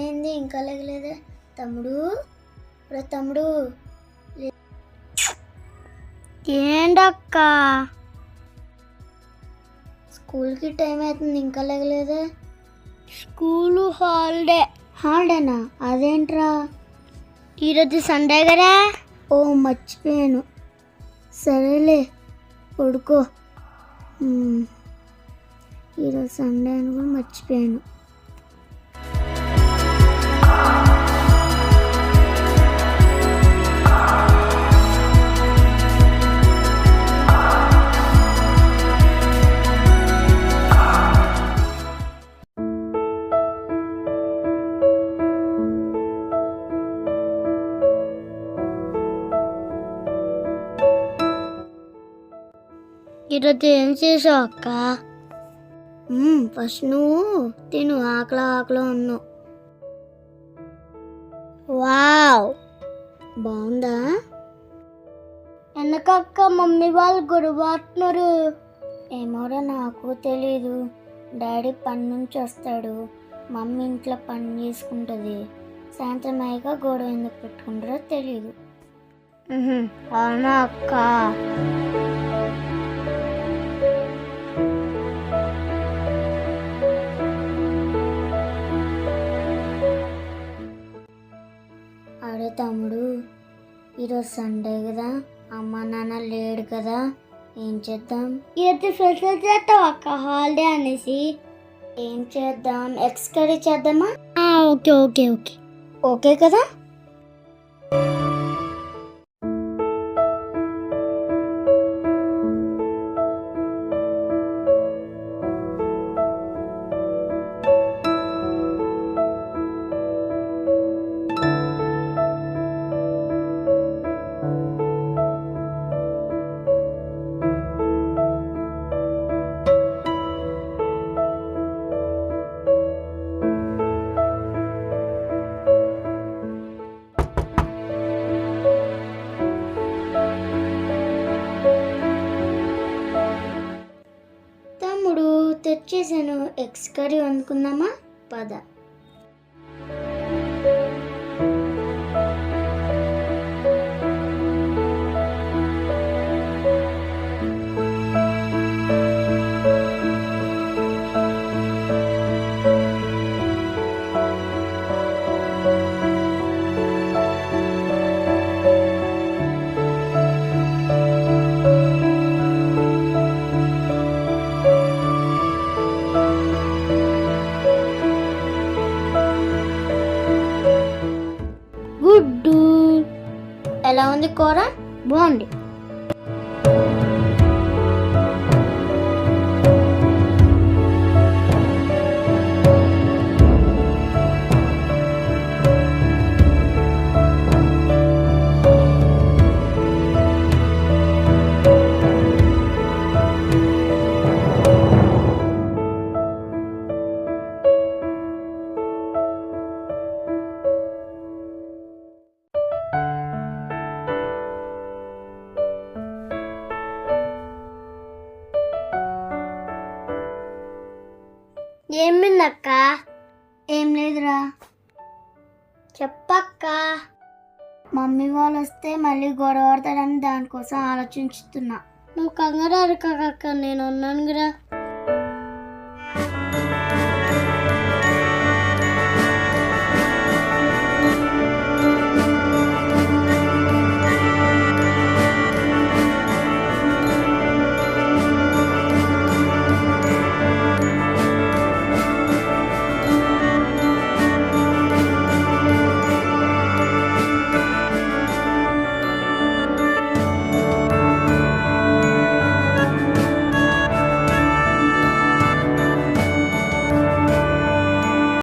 ఏంది ఇంకా లేగలేదే? తమ్ముడు, తమ్ముడు ఏంటక్క? స్కూల్కి టైం అవుతుంది ఇంకా లేగలేదే? School holiday. హాలిడేనా? అదేంట్రా? ఈరోజు సండే కదా. ఓ మర్చిపోయాను. సరేలే పడుకో. ఈరోజు సండే అని కూడా మర్చిపోయాను. ఈరోజు ఏం చేసావు అక్క? ఫస్ట్ నువ్వు తిను, ఆకలి ఉన్నావు. వావ్, బాగుందా? ఎందుకక్క మమ్మీ వాళ్ళు గొడవడుతున్నారు? ఏమోరా నాకు తెలీదు. డాడీ పని నుంచి వస్తాడు, మమ్మీ ఇంట్లో పని చేసుకుంటుంది. సాయంత్రం అయ్యాక గొడవ ఎందుకు పెట్టుకుంటారో తెలీదు. అవునా అక్క? అరే తమ్ముడు, ఈరోజు సండే కదా, అమ్మ నాన్న లేడు కదా, ఏం చేద్దాం? ఈరోజు స్పెషల్ చేస్తావు అక్క హాలిడే అనేసి? ఏం చేద్దాం? ఎగ్స్ కర్రీ చేద్దామా? ఓకే ఓకే ఓకే ఓకే కదా. తెచ్చేసాను, ఎగ్స్ కర్రీ వండుకుందామా? పద. గుడ్డు ఎలా ఉంది కూర? బాగుంది. ఏమిందక్క? ఏం లేదురా. చెప్పక్క. మమ్మీ వాళ్ళు వస్తే మళ్ళీ గొడవ పడతాడని దానికోసం ఆలోచించుతున్నా. నువ్వు కంగారు అరకక్క, నేను ఉన్నాను కదా.